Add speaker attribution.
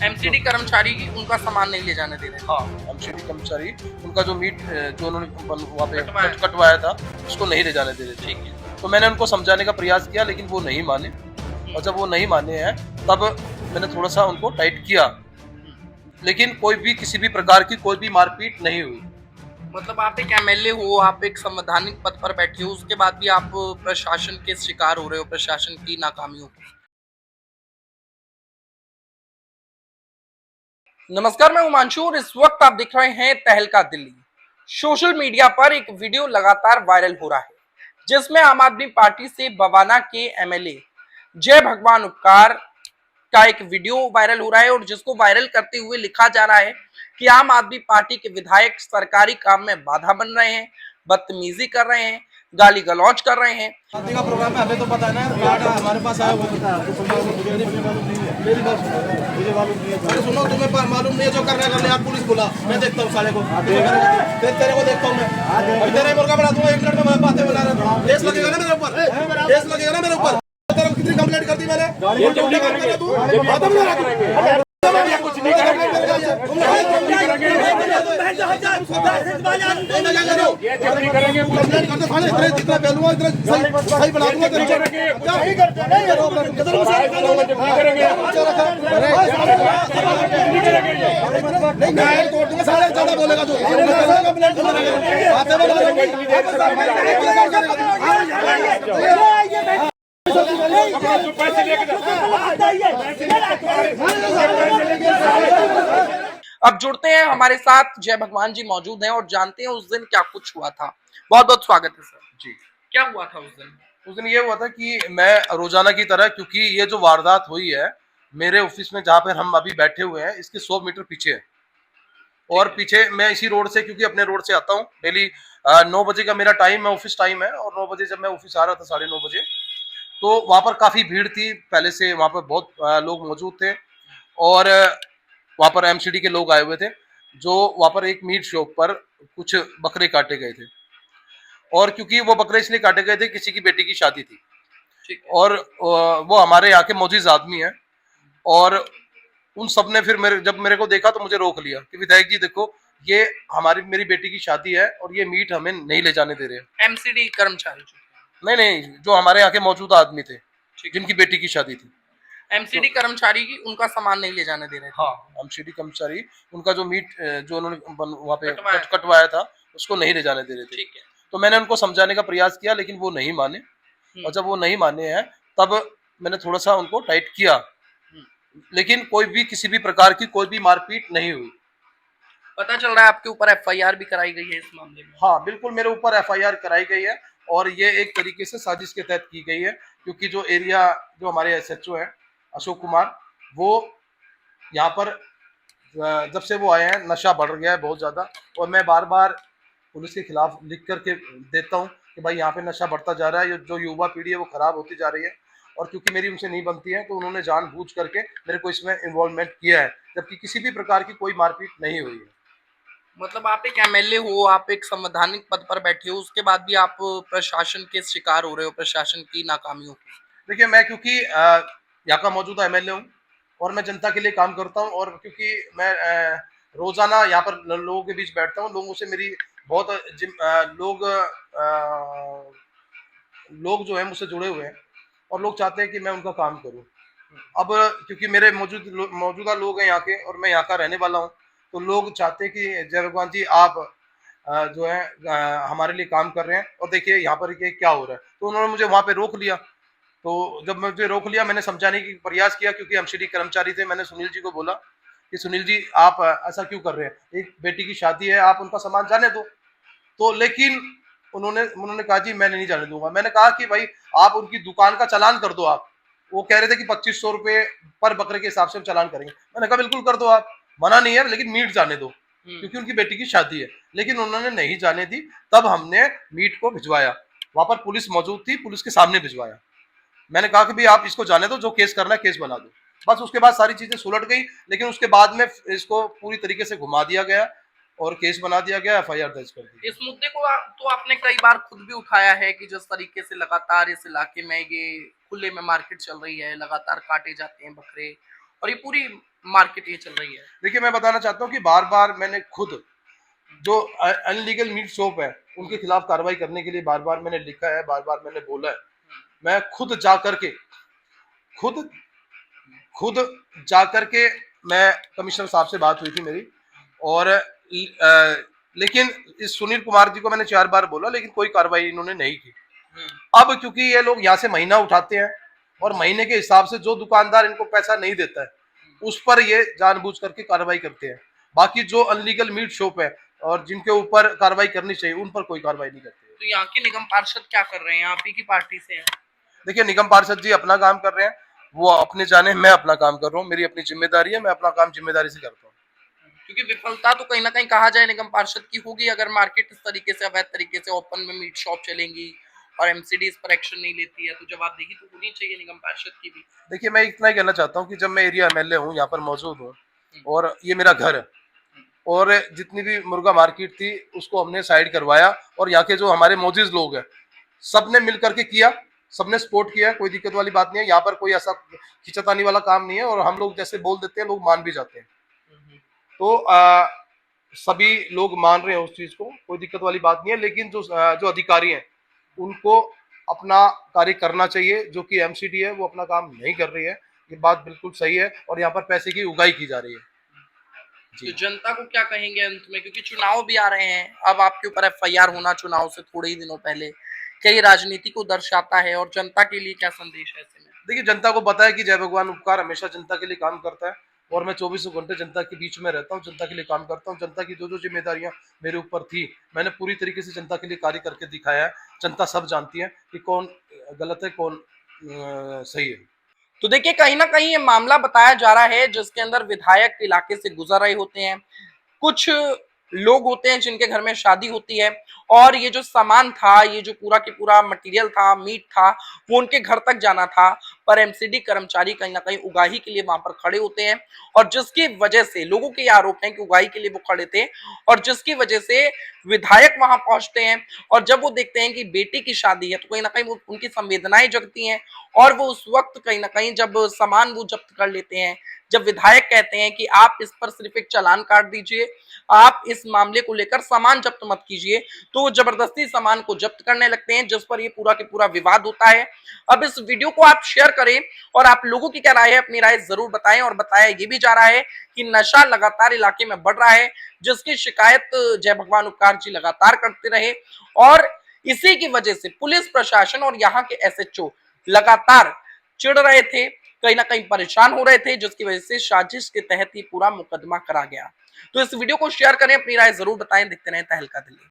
Speaker 1: MCD कर्मचारी उनका सामान नहीं ले जाने दे रहे।
Speaker 2: हाँ, एमसीडी कर्मचारी उनका जो मीट जो उन्होंने वहाँ पे कटवाया था उसको नहीं ले जाने दे रहे। ठीक है, तो मैंने उनको समझाने का प्रयास किया लेकिन वो नहीं माने, और जब वो नहीं माने हैं तब मैंने थोड़ा सा उनको टाइट किया, लेकिन कोई भी किसी भी प्रकार की कोई भी मारपीट नहीं हुई।
Speaker 1: मतलब आप एक एमएलए हो, आप एक संवैधानिक पद पर बैठे हो, उसके बाद भी आप प्रशासन के शिकार हो रहे हो, प्रशासन की नाकामियों की। नमस्कार, मैं हिमांशु और इस वक्त आप देख रहे हैं तहलका दिल्ली। सोशल मीडिया पर एक वीडियो लगातार वायरल हो रहा है जिसमें आम आदमी पार्टी से बवाना के एमएलए जय भगवान उपकार का एक वीडियो वायरल हो रहा है और जिसको वायरल करते हुए लिखा जा रहा है कि आम आदमी पार्टी के विधायक सरकारी काम में बाधा बन रहे हैं, बदतमीजी कर रहे हैं, गाली गलौज कर रहे हैं।
Speaker 3: शादी का प्रोग्राम है, हमें तो पता है ना, हमारे पास आया वो पता है। मेरी बात अरे सुनो, तुम्हें मालूम नहीं है जो करना कर ले, आप पुलिस बुला, मैं देखता हूँ साले को, तेरे को देखता हूँ मैं, तेरा मुर्गा बना दूंगा 1 मिनट में, बातें बना रहा हूँ। केस लगेगा ना मेरे ऊपर, केस लगेगा ना मेरे ऊपर। तेरे को कितनी कंप्लेंट कर दी मैंने, कुछ नहीं करेंगे, बोलेगा तो
Speaker 1: अब जुड़ते हैं, हमारे साथ जय भगवान जी मौजूद हैं और जानते हैं उस दिन क्या कुछ हुआ था। बहुत बहुत स्वागत है सर जी। क्या हुआ था उस दिन?
Speaker 2: उस दिन ये हुआ था कि मैं रोजाना की तरह, क्योंकि ये जो वारदात हुई है मेरे ऑफिस में जहाँ पर हम अभी बैठे हुए हैं इसके 100 मीटर पीछे है, और पीछे मैं इसी रोड से, क्योंकि अपने रोड से आता हूँ डेली, 9 बजे का मेरा टाइम है, ऑफिस टाइम है, और 9 बजे जब मैं ऑफिस आ रहा था 9:30 बजे, तो वहाँ पर काफ़ी भीड़ थी। पहले से वहाँ पर बहुत लोग मौजूद थे, और वहाँ पर एमसीडी के लोग आए हुए थे, जो वहाँ पर एक मीट शॉप पर कुछ बकरे काटे गए थे, और क्योंकि वो बकरे इसलिए काटे गए थे, किसी की बेटी की शादी थी, और वो हमारे यहाँ के मौजूद आदमी हैं, और उन सब ने फिर जब मेरे को देखा तो मुझे रोक लिया कि विधायक जी देखो, ये मेरी बेटी की शादी है और ये मीट हमें नहीं ले जाने दे रहे हैं।
Speaker 1: एमसीडी कर्मचारी?
Speaker 2: नहीं, जो हमारे यहाँ के मौजूदा आदमी थे जिनकी बेटी की शादी थी।
Speaker 1: एमसीडी कर्मचारी उनका सामान नहीं ले जाने दे रहे थे।
Speaker 2: हाँ, एमसीडी कर्मचारी उनका जो मीट जो उन्होंने वहाँ पे कटवाया था उसको नहीं ले जाने दे रहे थे।
Speaker 1: ठीक है,
Speaker 2: तो मैंने उनको समझाने का प्रयास किया लेकिन वो नहीं माने, और जब वो नहीं माने हैं तब मैंने थोड़ा सा उनको टाइट किया, लेकिन कोई भी किसी भी प्रकार की कोई भी मारपीट नहीं हुई।
Speaker 1: पता चल रहा है आपके ऊपर एफआईआर भी कराई गई है इस मामले में?
Speaker 2: हाँ बिल्कुल, मेरे ऊपर एफआईआर कराई गई है, और ये एक तरीके से साजिश के तहत की गई है, क्योंकि जो हमारे एसएचओ है अशोक कुमार, वो यहाँ पर जब से वो आए हैं नशा बढ़ गया है बहुत ज़्यादा, और मैं बार बार पुलिस के खिलाफ लिख करके देता हूँ कि भाई यहाँ पे नशा बढ़ता जा रहा है, जो युवा पीढ़ी है वो खराब होती जा रही है, और क्योंकि मेरी उनसे नहीं बनती है तो उन्होंने जानबूझ करके मेरे को इसमें इन्वॉल्वमेंट किया है, जबकि किसी भी प्रकार की कोई मारपीट नहीं हुई है।
Speaker 1: मतलब आप एक एमएलए हो, आप एक संवैधानिक पद पर बैठे हो, उसके बाद भी आप प्रशासन के शिकार हो रहे हो, प्रशासन की नाकामियों की।
Speaker 2: देखिए, मैं क्योंकि यहाँ का मौजूदा एमएलए हूँ और मैं जनता के लिए काम करता हूँ, और क्योंकि मैं रोजाना यहाँ पर लोगों के बीच बैठता हूँ, लोगों से मेरी बहुत लोग जो है मुझसे जुड़े हुए हैं, और लोग चाहते हैं कि मैं उनका काम करूं। अब क्योंकि मेरे मौजूदा लोग हैं यहाँ के, और मैं यहाँ का रहने वाला हूँ, तो लोग चाहते हैं कि जय भगवान जी आप जो है हमारे लिए काम कर रहे हैं, और देखिए यहाँ पर क्या हो रहा है। तो उन्होंने मुझे वहाँ पे रोक लिया, तो जब मुझे रोक लिया मैंने समझाने की प्रयास किया, क्योंकि एमसीडी कर्मचारी थे। मैंने सुनील जी को बोला कि सुनील जी आप ऐसा क्यों कर रहे हैं, एक बेटी की शादी है, आप उनका सामान जाने दो। तो लेकिन उन्होंने कहा जी मैं नहीं जाने दूंगा। मैंने कहा कि भाई आप उनकी दुकान का चालान कर दो आप। वो कह रहे थे कि 2500 रुपए पर बकरे के हिसाब से हम चालान करेंगे। मैंने कहा बिल्कुल कर दो आप, मना नहीं है, लेकिन मीट जाने दो, क्योंकि उनकी बेटी की शादी है। लेकिन उन्होंने नहीं जाने दी, तब हमने मीट को भिजवाया, वहां पर पुलिस मौजूद थी, पुलिस के सामने भिजवाया। मैंने कहा कि भाई आप इसको जाने दो, जो केस करना है केस बना दो। बस उसके बाद सारी चीजें सुलट गई, लेकिन उसके बाद में इसको पूरी तरीके से घुमा दिया गया, और केस बना दिया गया, FIR दर्ज कर दी।
Speaker 1: इस मुद्दे को तो आपने कई बार खुद भी उठाया है कि जिस तरीके से लगातार इस इलाके में ये खुले में मार्केट चल रही है, लगातार काटे जाते हैं बकरे और ये पूरी मार्केट ये चल रही है।
Speaker 2: देखिए, मैं बताना चाहता हूँ कि बार बार मैंने खुद जो अनलीगल मीट शॉप है उनके खिलाफ कार्रवाई करने के लिए बार बार मैंने लिखा है, बार बार मैंने बोला है। मैं खुद जा करके खुद जा करके मैं कमिश्नर साहब से बात हुई थी मेरी, और लेकिन इस सुनील कुमार जी को मैंने 4 बार बोला, लेकिन कोई कार्रवाई इन्होंने नहीं की। अब क्योंकि ये लोग यहाँ से महीना उठाते हैं और महीने के हिसाब से जो दुकानदार इनको पैसा नहीं देता है उस पर ये जानबूझ करके कार्रवाई करते हैं। बाकी जो अनलीगल मीट शॉप है और जिनके ऊपर कार्रवाई करनी चाहिए उन पर कोई कार्रवाई नहीं करते।
Speaker 1: तो यहाँ के निगम पार्षद क्या कर रहे हैं? आप ही की पार्टी से हैं।
Speaker 2: देखिए, निगम पार्षद जी अपना काम कर रहे हैं, वो अपने जाने, मैं अपना काम कर रहा हूँ। मेरी अपनी जिम्मेदारी है, मैं अपना काम जिम्मेदारी से करता हूँ।
Speaker 1: क्योंकि विफलता तो कहीं ना कहीं कहा जाए निगम पार्षद की होगी अगर मार्केट इस तरीके से अवैध तरीके से ओपन में मीट शॉप चलेंगी और एमसीडी इस पर एक्शन नहीं लेती है, तो जवाबदेही तो होनी चाहिए निगम पार्षद की भी।
Speaker 2: देखिए, मैं इतना ही कहना चाहता हूँ कि जब मैं एरिया MLA हूँ, यहाँ पर मौजूद हूँ और ये मेरा घर है, और जितनी भी मुर्गा मार्केट थी उसको हमने साइड करवाया, और यहाँ के जो हमारे मौजूद लोग हैं सबने मिल करके किया, सबने सपोर्ट किया, कोई दिक्कत वाली बात नहीं है। यहाँ पर कोई ऐसा खिंचातानी वाला काम नहीं है, और हम लोग जैसे बोल देते हैं लोग मान भी जाते हैं। तो सभी लोग मान रहे हैं उस चीज को, कोई दिक्कत वाली बात नहीं है। लेकिन जो अधिकारी हैं उनको अपना कार्य करना चाहिए। जो कि MCD है वो अपना काम नहीं कर रही है, ये बात बिल्कुल सही है, और यहाँ पर पैसे की उगाही की जा रही है।
Speaker 1: तो जनता को क्या कहेंगे अंत में, क्योंकि चुनाव भी आ रहे हैं, अब आपके ऊपर FIR होना चुनाव से थोड़े ही दिनों पहले, क्या ये राजनीति को दर्शाता है और जनता के लिए क्या संदेश है ऐसे में?
Speaker 2: देखिए, जनता को पता है कि जय भगवान उपकार हमेशा जनता के लिए काम करता है, और मैं 24 घंटे जनता के बीच में रहता हूँ, जनता के लिए काम करता हूँ। जनता की जो जिम्मेदारियां मेरे ऊपर थी मैंने पूरी तरीके से जनता के लिए कार्य करके दिखाया है। जनता सब जानती है कि कौन गलत है, कौन सही है।
Speaker 1: तो देखिए कहीं ना कहीं ये मामला बताया जा रहा है जिसके अंदर विधायक इलाके से गुजर रहे होते हैं, कुछ लोग होते हैं जिनके घर में शादी होती है और ये जो सामान था, ये जो पूरा की पूरा मटेरियल था, मीट था, वो उनके घर तक जाना था, पर एमसीडी कर्मचारी कहीं ना कहीं उगाही के लिए वहां पर खड़े होते हैं, और जिसकी वजह से लोगों के आरोप हैं कि उगाही के लिए वो खड़े थे, और जिसकी वजह से विधायक वहां पहुंचते हैं और जब वो देखते हैं कि बेटी की शादी है तो कहीं ना कहीं वो उनकी संवेदनाएं जगती हैं, और वो उस वक्त कहीं ना कहीं जब सामान वो जब्त कर लेते हैं, जब विधायक कहते हैं कि आप इस पर सिर्फ एक चालान काट दीजिए, आप इस मामले को लेकर सामान जब्त मत कीजिए, तो वो जबरदस्ती सामान को जब्त करने लगते हैं, जिस पर ये पूरा के पूरा विवाद होता है। अब इस वीडियो को आप शेयर करें और आप लोगों की क्या राय है, अपनी राय जरूर बताएं। और बताया ये भी जा रहा है कि नशा लगातार इलाके में बढ़ रहा है, जिसकी शिकायत जय भगवान उपकार जी लगातार करते रहे, और इसी की वजह से पुलिस प्रशासन और यहाँ के SHO लगातार चिढ़ रहे थे, कहीं ना कहीं परेशान हो रहे थे, जिसकी वजह से साजिश के तहत ही पूरा मुकदमा करा गया। तो इस वीडियो को शेयर करें, अपनी राय जरूर बताएं। देखते रहें तहलका दिल्ली।